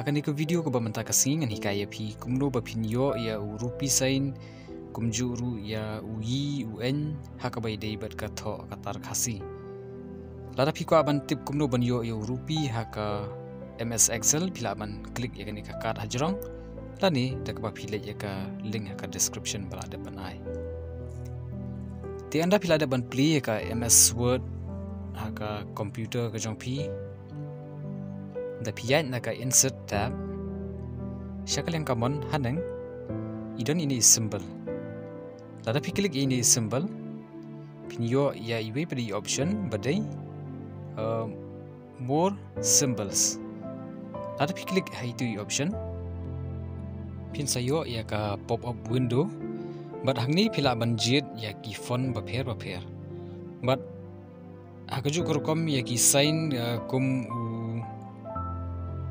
Hakan iko video ko ba manta kasing ngan hikaya phi kumno ba pinyo ya rupi sain kumjuru ya uyi un hakabai dei bat ka tho katar khasi. Lada phi ko aban tip kumno ban yo ya rupi haka MS Excel pila aban klik ya kan kat hajrong lani dak ba phi ya ka link haka description bala ada ban ai. Ti anda pila ada ban play ya ka MS Word haka computer ka jong phi da piyat na ka insert tab syakal yang common hanang idon ini symbol lada pi klik ini symbol pinyo ya iwe pada option badai more symbols lada pi klik itu option pin sayo ya ka pop up window but hangni pila banjit ya ki font baper but akaju kurkom ya ki sign kum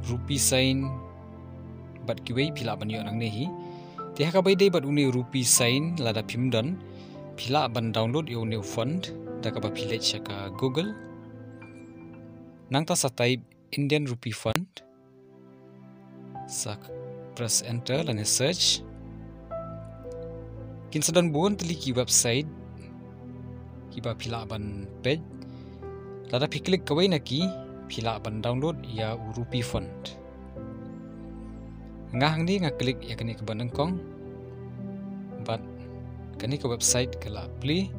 rupi sign bat kiwei pila ban yo nang nehi te haka bai dei bat uni rupi sign lada pimdan pila ban download yo new font da ka ba pile chaka Google nang ta sa type Indian rupee font sak press enter lan search kin sadan bon tli ki website ki ba pila ban page lada pi klik kawai na ki pila ban download ya rupi font ngahang ni ngaklik ya kani ke bandang kong but kani ke website kala play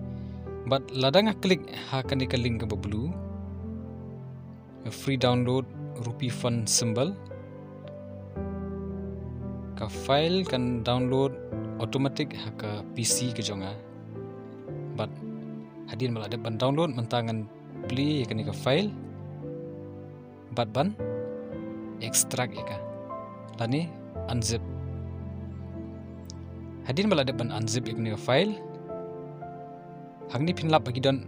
but lada ngaklik ha kani ke link ke blue free download rupi font symbol ka file kan download automatic ha ka PC ke jonga but hadin mal ada ban download mentangan play ya kani ke file bat ban extract ya ka lani unzip hadin bala ban unzip ikni file hangni pinlap bagi don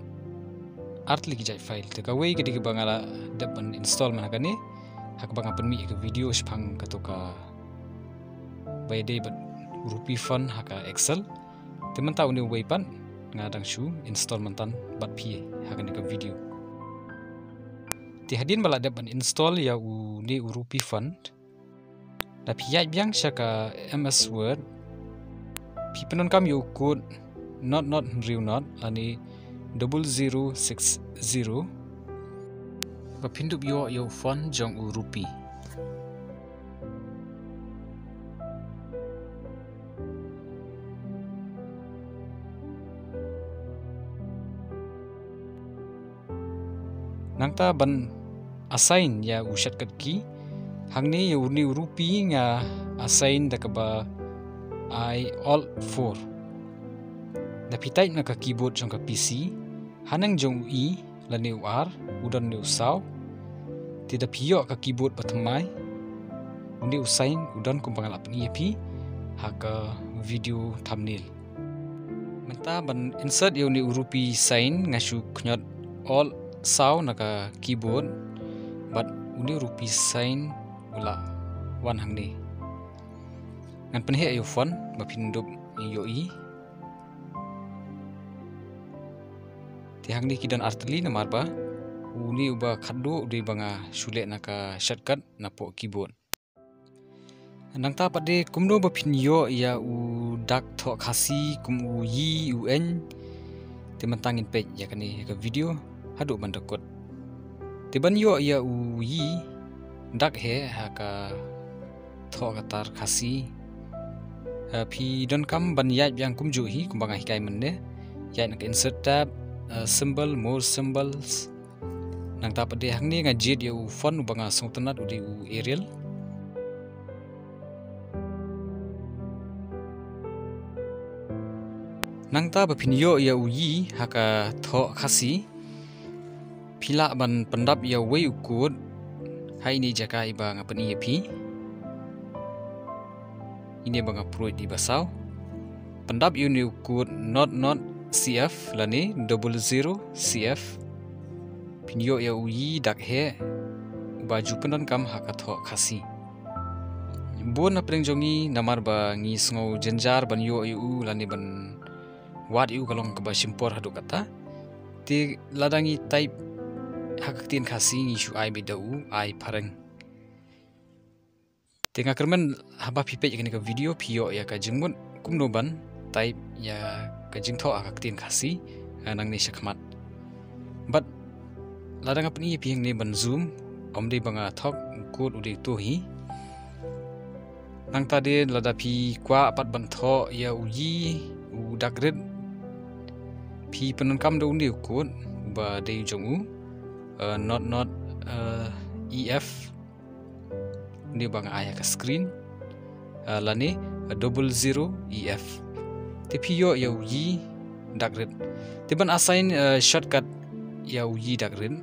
art lagi jai file te kawai ke diga bangala ban install man kani hak bang apan mi ke video spang katoka by day bat rupi font haka excel teman tahu ni way pan ngadang shu install mantan bat pi hakani ke video ti hadin bala ban install ya ni rupi font da piyai biang syaka MS Word pi penon kam yo code not real not ani 0060 ba pindup yo font jong rupi nangta ban assign ya ushat kat ki hangni ya uni rupi nga assign da ba I all 4 da pitai na ka keyboard jong ka PC hanang jong i la ne r udan ne usaw ti da piyo ka keyboard patmai uni usain udan kum pangalap ni pi haka video thumbnail menta ban insert ya uni rupi sign ngashu knyot all saw naka keyboard but uni rupi sign ula wan hangni ngan penhe ayo font bapindup yo i ti hangni kidan artli na marba uni uba khaddo de banga sule naka shortcut na po keyboard nang ta pade kumno bapin yo ya u dak tho khasi kum u yi un te mantangin page ya kani ka video hadu bandakot tiban yo ya u yi dak he haka tho katar khasi phi don kam ban ya yang kum ju hi kum banga hikai menne ya nak insert tab symbol more symbols nang ta pade hangni ngajit ya u font banga songtanat udi u Arial nang ta bapin yo ya u yi haka tho khasi pila ban pendap ya wei ukut hai ni jaka iba ngapan iya pi ini banga proid di basau pendap uni ukut not cf lani 00 cf pinyo ya uyi dak he baju penon kam hakatho khasi bon na preng jongi namar ba ngi sngo jenjar ban yo yu lani ban wat yu kalong ka ba simpor hadu kata ti ladangi type hakaktin khasi ngi shu ai bidau ai parang Tengah kermen haba pipet yakni ke video pio ya ka jengmut kumnoban type ya ka jengtho akak tin khasi nang ni shakmat. But ladang apni ping ni ban zoom omdi banga thok kut udi tu hi. Nang tadi lada pi kwa apat ban tho ya uyi u dagrit pi penon kam do ni kut ba de jong u not ef ni bang aya ka screen lani 00 ef tapi yo ya uyi dagrit tiban assign shortcut ya uyi dagrit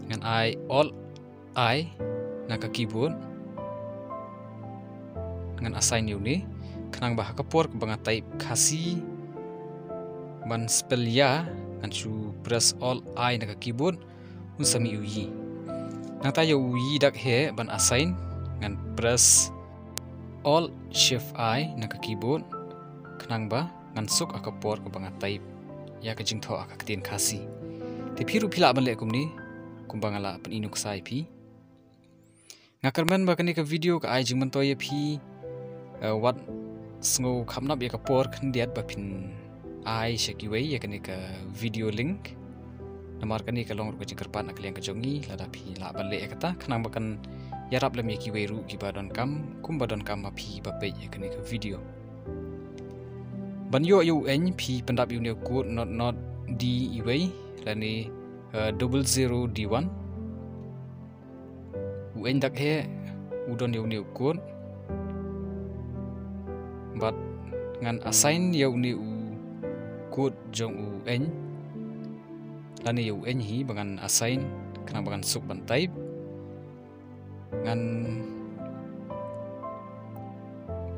ngan all I naka keyboard ngan assign yu ni kanang bah kapor banga type khasi ban spell ya ngan chu press all I naka keyboard un sami uyi nang ta yo uyi dak he ban assign ngan press all shift I naka keyboard kanang ba ngan suk akapor banga type ya ka jingtho akaktin khasi te phiru phila ban le kumni kumbangala pan inuk sai pi ngakarman ba kani ka video ka ai jingman to ye phi wat sngo khamnap ya ka por khandiat ba phin ai shaki wei ya kani ka video link namar kani ka long ru ka jingkarpan akliang ka jongi lada phi la ban le kata khanang ba kan yarap lam ye ki wei ru ki ba don kam kum ba don kam ma phi ba pe ya kani ka video ban yo yu en phi pandap yu ne ku not d wei lani 00 d1 u dak he udon yu ne ku but ngan assign yu ni u kut jong u en lani yu en hi bangan assign kana bangan suk ban type ngan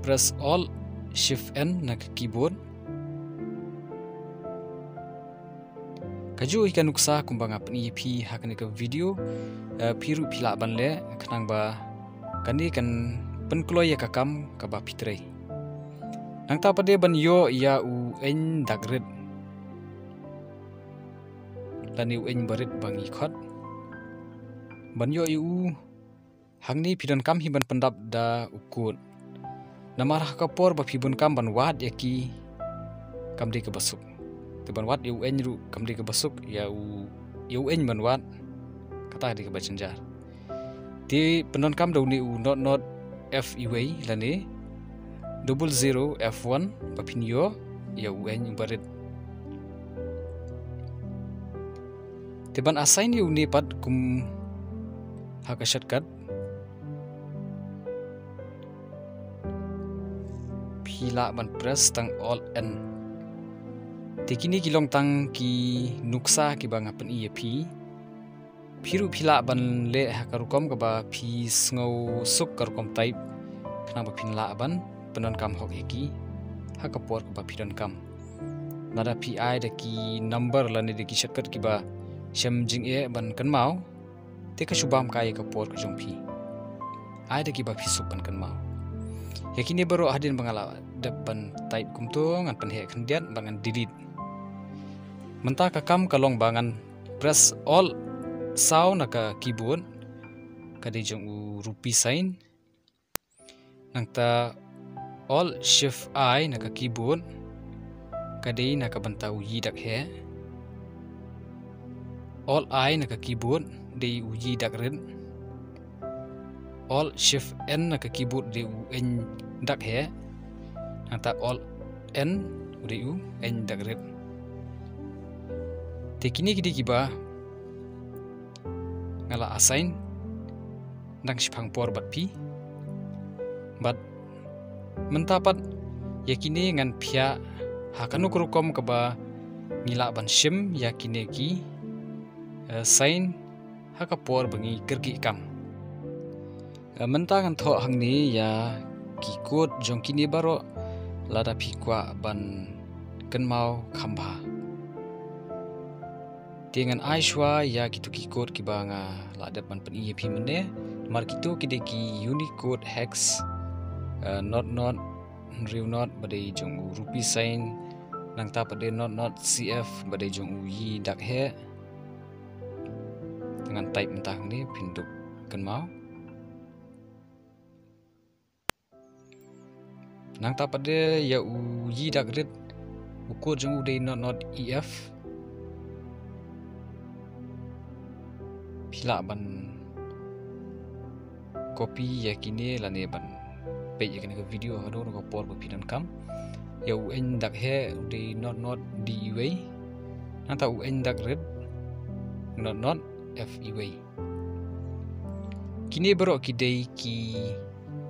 press all shift n na keyboard kaju ikan nuksa kumbanga pni phi hakani ka video phiru phila ban le khanang ba kani kan penkloy ya kakam ka ba phitrei nang ta pade ban yo ya u en dagret lani u en barit bangi khot ban yo u hangni pidon kam hi ban pandap da ukut namar ka por ba phibun kam ban wat yaki kam de ka basuk te ban wat u en ru kam de ka basuk ya u en ban wat kata de ka bajanjar ti penon kam do ni u not f iwei lani 00 f1 papin yo ya u en barit te ban assign yu ni pat kum haka shortcut phila ban press tang all n tekini kilong tang ki nuksa ki banga pen i phi phiru phila ban le hakarukom ka ba phi sngo suk karukom type khana ba phin la ban penon kam hok eki hakapor ka ba phidon kam nada pi ai da ki number lani de ki shortcut ki ba shem jing e ban kan mau te ka shubam kai ka por ka jong phi ai da ki ba phi suk ban kan mau yakini baru hadin bangala depan type kumto ngan pen he khandiat bangan delete menta ka kam kalong bangan press all sound naka keyboard kadi jong u rupi sign nangta all shift I naka keyboard kadi naka banta uyi dak he all I naka keyboard de uyi dak red all shift n naka keyboard de u en dak he nangta all n de u en dak red tekini kidi kiba ngala assign nang shipang por bat pi bat mentapat yakini ngan phia hakanu kurukom kaba ngila ban shim yakine ki sign hakapor bangi kergi kam menta ngan tho hangni ya ki kod jongkini baro lada phikwa ban kenmau khamba dengan aishwa ya kitu ki kod ki banga lada ban pen ep mene mar kitu kide ki unicode hex not real not badai jong rupi sign nang ta pade not cf badai jong yi dak he dengan type mentah ni pinduk kan mau nang ta pada ya u yi dak rit ukod jong u dei not ef pila ban copy ya kini lane ban page ya kini ke video hado ko por pinan kam ya u en dak he dei not di way nang ta u en dak rit not f way kini berok ki dei ki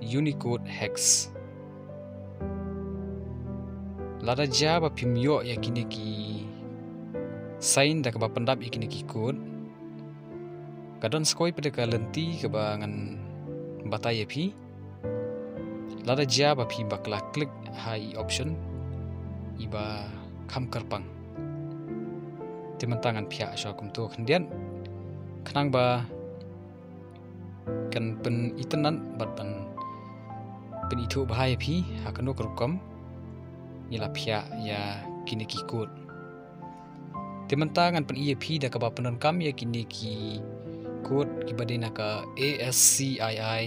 Unicode hex lada ja ba pimyo ya kini ki sign dak ba pendap ya kini ki code kadon skoi pada ka lenti ke bangan batai pi lada ja ba pi bakla klik hai option iba kam karpang tementangan pihak syakum tu kemudian kenang ba kan pen itenan bat ban pen itu bahaya pi hakano kerukom ila pihak ya kini ki code tementangan pen pi dak ba penon kam ya kini ki code kibadena ka ASCII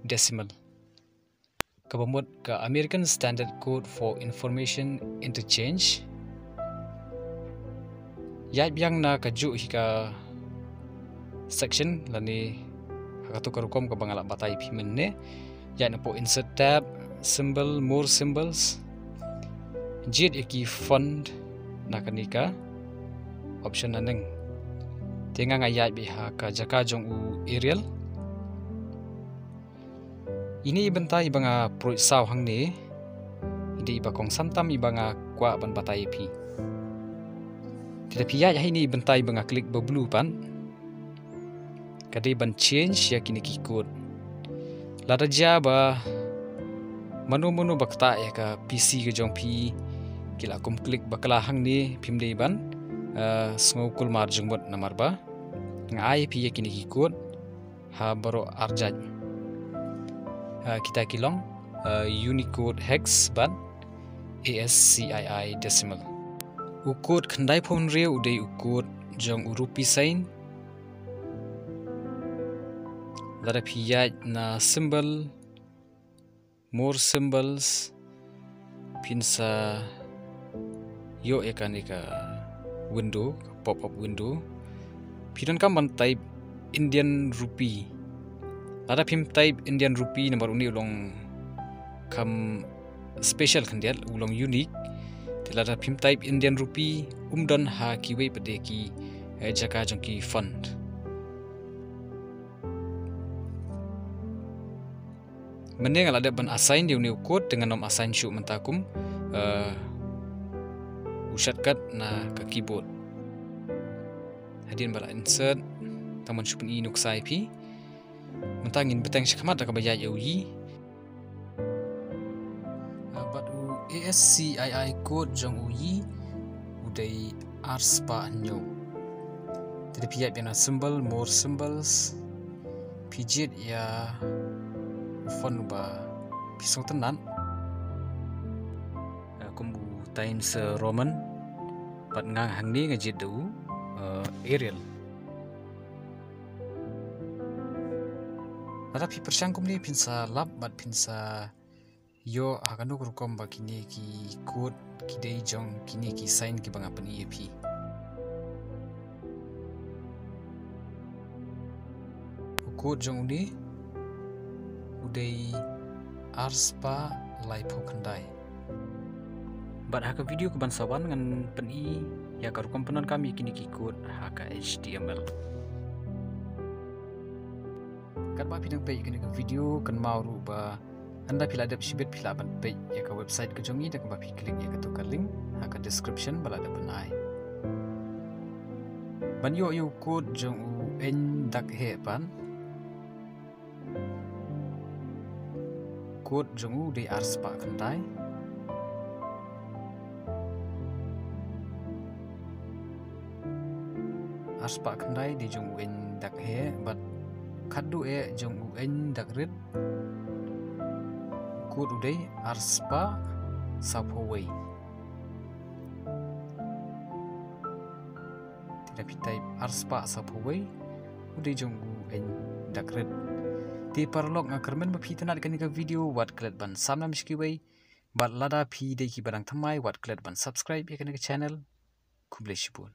decimal kabamut ka American Standard Code for Information Interchange yai biang na kaju hika section lani hakatu karukom ka bangala batai pi menne yai na po insert tab symbol more symbols jit iki font na kanika option naneng tenga ngayai biha ka jaka jong u Arial ini bentai banga pro saw hang ne idi bakong santam ibanga kwa ban batai pi tetapi ya ini bentai banga klik ba blue pan kadai ban change ya kini ki code lada ja ba manu bakta ya ka PC ke jong pi kila kum klik bakala hang ni pimdei ban sngokul marjung bot namar ba ngai pi ya kini ki code ha baro arjaj kita kilong Unicode hex ban ASCII decimal ukod khandai phone re udei ukod jong urupi sign lada piyaj na symbol more symbols pinsa yo ekanika window pop up window pidan kam ban type Indian rupee lada pim type Indian rupee nomor uni ulong kam special khandial ulong unique lada pim type Indian rupee umdon ha kiwe pade ki jaka jong ki fund mending ada ban assign dia uni code dengan nom assign show mentakum shortcut na ke keyboard hadin bala insert taman shupun i nuksai pi mentangin betang shakamat ka baya yi batu ASCII code jong uyi udai arspa nyo tadi pihak bina symbol more symbols pijit ya font ba pisong tenan kumbu times Roman pat ngang hang ni ngajit du Arial tapi persangkum ni pinsa lab bat pinsa yo hakano kurukom ba kini ki code kidei jong kini ki sign ki banga pani ep code jong ni udai arspa laipo kandai bat haka video kebansawan ngan peni ya karukom penon kami kini ki code haka HTML kan ba pinang page kini ke video kan mau ruba anda pila ada sibet pila ban page ya ke website ke jongi dak ba pi klik ya ke tukar link haka description bala ada benai ban yo code jong u en dak he pan code jong u de arspa kantai arspa kantai di jong u en dak he bat kadu e jong u en dak rit code udai arspa sapoway tidak type arspa sapoway udai jong u en dak rit Ti parlok ngakermen ba phi tanat kan ka video wat klet ban samnam shkiwei bat lada phi de ki barang thamai wat klet ban subscribe ya kan ka channel kubleshibun.